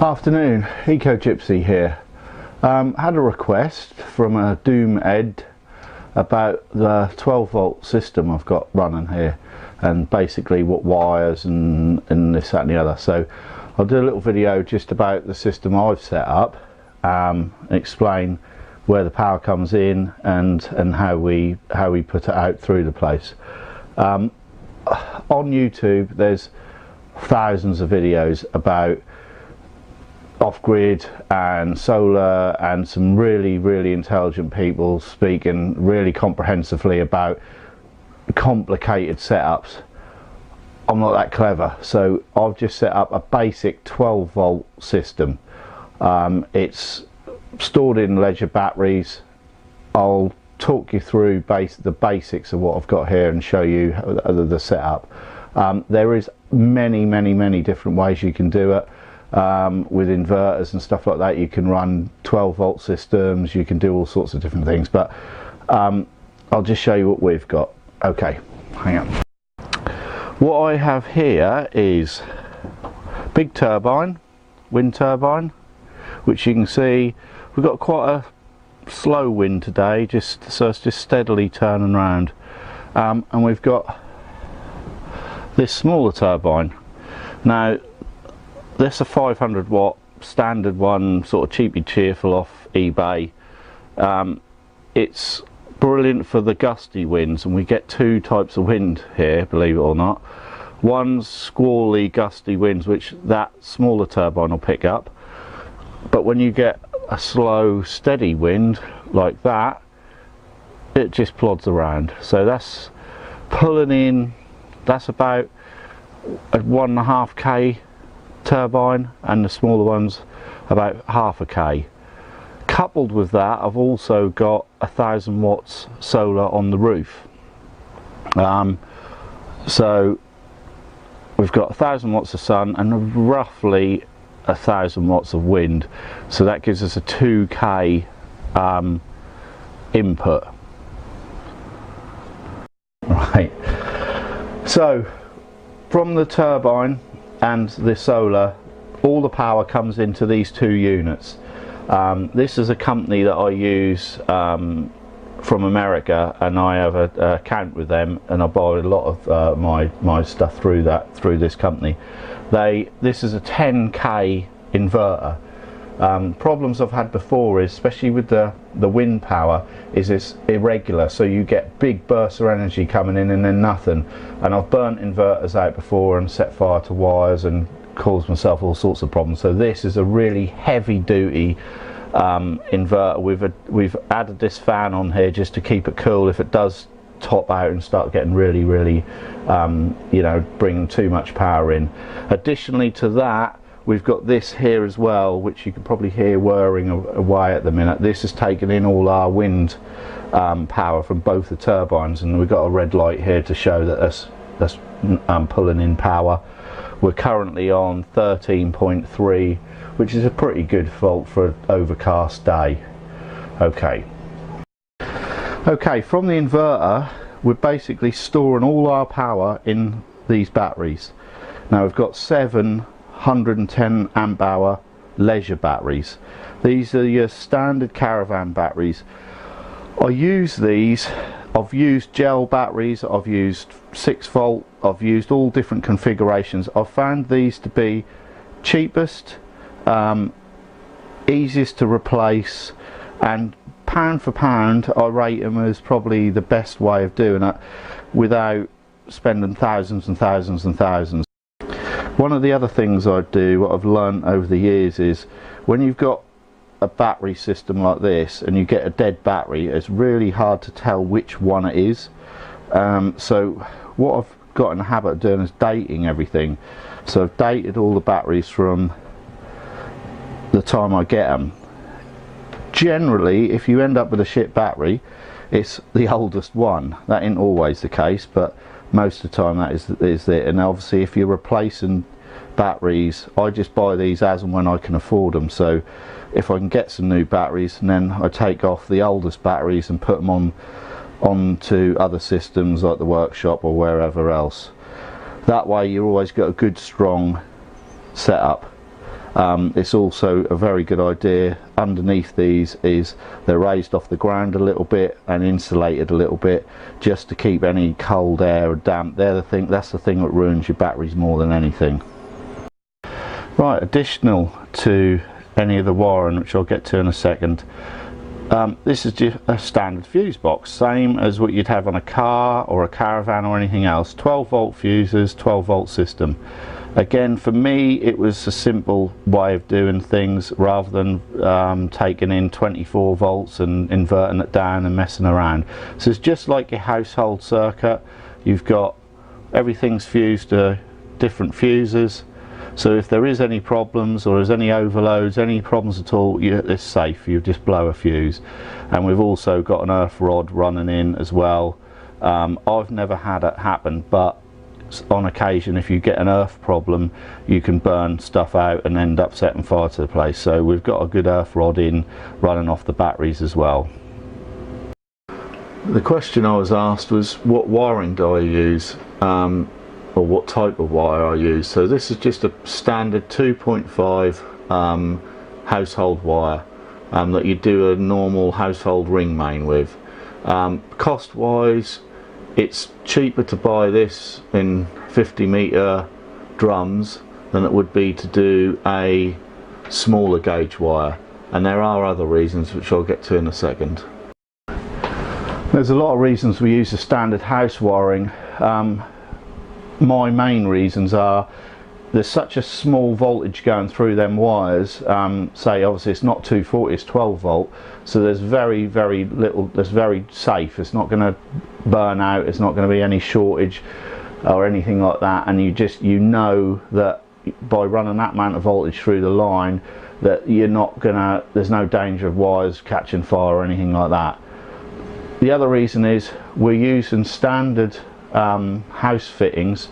Afternoon, Gypsy here. Had a request from a Doom Ed about the 12 volt system I've got running here, and basically what wires and this, that and the other. So I'll do a little video just about the system I've set up, explain where the power comes in and how we put it out through the place. On YouTube there's thousands of videos about off-grid and solar, and some really intelligent people speaking really comprehensively about complicated setups. I'm not that clever, so I've just set up a basic 12 volt system. It's stored in leisure batteries. I'll talk you through the basics of what I've got here and show you the setup. There is many different ways you can do it. With inverters and stuff like that, you can run 12 volt systems, you can do all sorts of different things, but I'll just show you what we've got. Okay, hang on. What I have here is big turbine, wind turbine, which you can see we've got quite a slow wind today, so it's just steadily turning around, and we've got this smaller turbine. Now this is a 500 watt standard one, sort of cheaply cheerful off eBay. It's brilliant for the gusty winds, and we get two types of wind here, believe it or not. One's squally gusty winds, which that smaller turbine will pick up, but when you get a slow steady wind like that, it just plods around. So that's pulling in, that's about a 1.5k turbine, and the smaller ones about 0.5k. Coupled with that, I've also got 1000 watts solar on the roof. So we've got 1000 watts of sun and roughly 1000 watts of wind, so that gives us a 2k input. Right, so from the turbine and the solar, all the power comes into these two units. This is a company that I use from America, and I have an account with them, and I buy a lot of my stuff through this company. This is a 10k inverter. Problems I've had before is, especially with the wind power, is it's irregular, so you get big bursts of energy coming in and then nothing, and I've burnt inverters out before and set fire to wires and caused myself all sorts of problems. So this is a really heavy duty inverter. We've added this fan on here just to keep it cool if it does top out and start getting really you know, bringing too much power in. Additionally to that, we've got this here as well, which you can probably hear whirring away at the minute. This has taken in all our wind power from both the turbines, and we've got a red light here to show that that's pulling in power. We're currently on 13.3, which is a pretty good fault for an overcast day. Okay, from the inverter, we're basically storing all our power in these batteries. Now we've got 7 110 amp hour leisure batteries. These are your standard caravan batteries. I use these, I've used gel batteries, I've used 6 volt, I've used all different configurations. I've found these to be cheapest, easiest to replace, and pound for pound I rate them as probably the best way of doing it without spending thousands and thousands and thousands. One of the other things I do, what I've learned over the years, is when you've got a battery system like this and you get a dead battery, it's really hard to tell which one it is. So what I've got in the habit of doing is dating everything. So I've dated all the batteries from the time I get them. Generally, if you end up with a shit battery, it's the oldest one. That ain't always the case, but most of the time that is it. And obviously if you're replacing batteries, I just buy these as and when I can afford them. So if I can get some new batteries, and then I take off the oldest batteries and put them onto other systems like the workshop or wherever else. That way you always got a good strong setup. It's also a very good idea, underneath these is they're raised off the ground a little bit and insulated a little bit, just to keep any cold air or damp. That's the thing that ruins your batteries more than anything. Right, additional to any of the wiring, which I'll get to in a second, this is just a standard fuse box, same as what you'd have on a car or a caravan or anything else. 12 volt fuses, 12 volt system. Again, for me it was a simple way of doing things, rather than taking in 24 volts and inverting it down and messing around. So it's just like your household circuit. You've got everything's fused to different fuses, so if there is any problems or there's any overloads, any problems at all, it's safe. You just blow a fuse. And we've also got an earth rod running in as well. I've never had it happen, but on occasion, if you get an earth problem, you can burn stuff out and end up setting fire to the place. So we've got a good earth rod in running off the batteries as well. The question I was asked was, what wiring do I use, or what type of wire I use. So this is just a standard 2.5 household wire that you do a normal household ring main with. Cost wise, it's cheaper to buy this in 50-meter drums than it would be to do a smaller gauge wire, and there are other reasons which I'll get to in a second. There's a lot of reasons we use the standard house wiring. My main reasons are there's such a small voltage going through them wires. Say obviously it's not 240, it's 12 volt, so there's very little, it's very safe, it's not going to burn out, it's not going to be any shortage or anything like that, and you know that by running that amount of voltage through the line that there's no danger of wires catching fire or anything like that. The other reason is we're using standard house fittings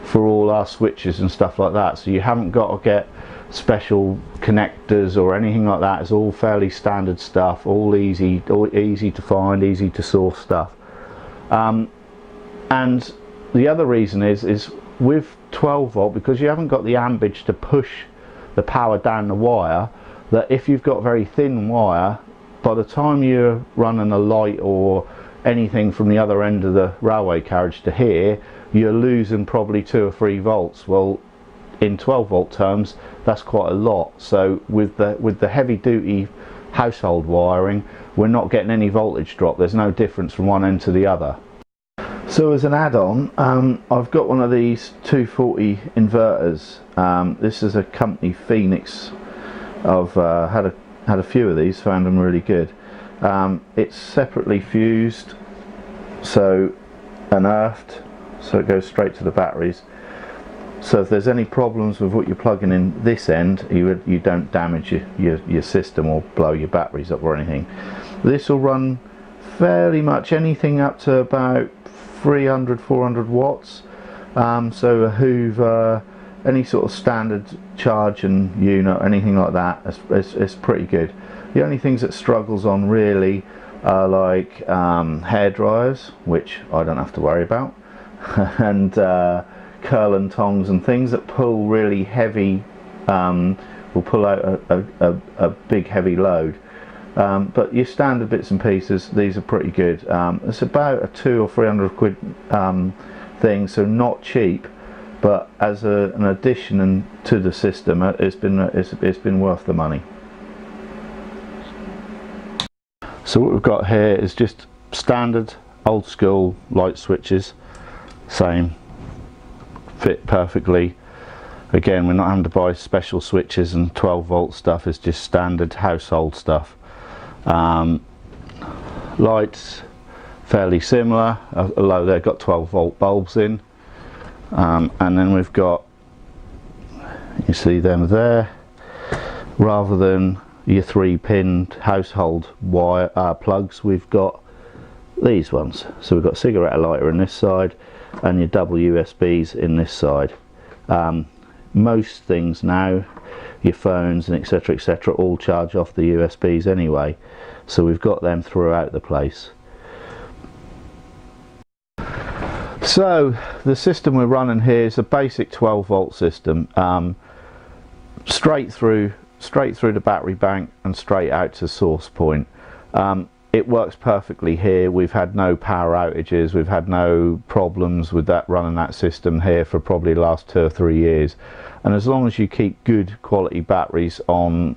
for all our switches and stuff like that, so you haven't got to get special connectors or anything like that. It's all fairly standard stuff, all easy to find, easy to source stuff. And the other reason is with 12 volt, because you haven't got the ampage to push the power down the wire, that if you've got very thin wire, by the time you're running a light or anything from the other end of the railway carriage to here, you're losing probably 2 or 3 volts. Well, in 12 volt terms, that's quite a lot. So with the heavy duty household wiring, we're not getting any voltage drop. There's no difference from one end to the other. So as an add-on, I've got one of these 240 inverters. This is a company, Phoenix. I've had a few of these, found them really good. It's separately fused, so unearthed, so it goes straight to the batteries. So if there's any problems with what you're plugging in this end, you don't damage your system or blow your batteries up or anything. This will run fairly much anything up to about 300-400 watts. So a Hoover, any sort of standard charging unit, anything like that, it's pretty good. The only things that struggles on really are like hair dryers, which I don't have to worry about, and curl and tongs and things that pull really heavy, will pull out a big heavy load. But your standard bits and pieces, these are pretty good. It's about a 200 or 300 quid thing, so not cheap, but as an addition to the system, it's been worth the money. So what we've got here is just standard old school light switches, same, fit perfectly. Again, we're not having to buy special switches and 12 volt stuff, it's just standard household stuff. Lights fairly similar, although they've got 12 volt bulbs in, and then we've got, you see them there, rather than your 3-pin household wire plugs, we've got these ones. So we've got a cigarette lighter in this side and your double USBs in this side. Most things now, your phones and etc, all charge off the USBs anyway, so we've got them throughout the place. So the system we're running here is a basic 12 volt system. straight through the battery bank and straight out to source point. It works perfectly here. We've had no power outages, we've had no problems with that, running that system here for probably the last 2 or 3 years. And as long as you keep good quality batteries on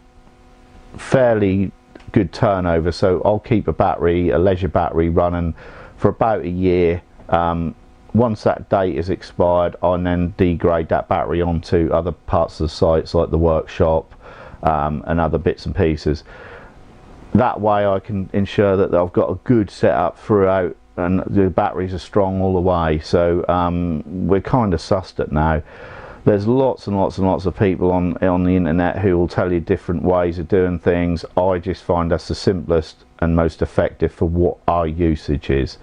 fairly good turnover, so I'll keep a leisure battery running for about a year. Once that date is expired, I then degrade that battery onto other parts of the sites like the workshop and other bits and pieces. That way I can ensure that I've got a good setup throughout and the batteries are strong all the way. So we're kind of sussed it now. There's lots and lots and lots of people on the internet who will tell you different ways of doing things. I just find that's the simplest and most effective for what our usage is.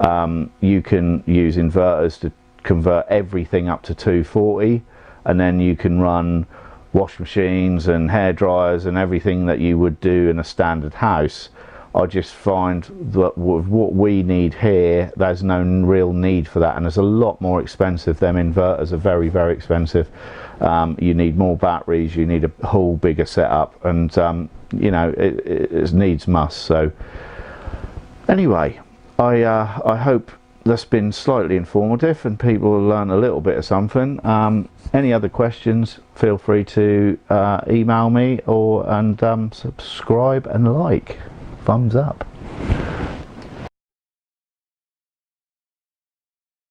You can use inverters to convert everything up to 240, and then you can run wash machines and hair dryers and everything that you would do in a standard house. I just find that with what we need here, there's no real need for that, and it's a lot more expensive. Them inverters are very, very expensive. You need more batteries, you need a whole bigger setup, and you know, it needs must. So anyway, I hope that's been slightly informative and people will learn a little bit of something. Any other questions, feel free to email me and subscribe and like. Thumbs up.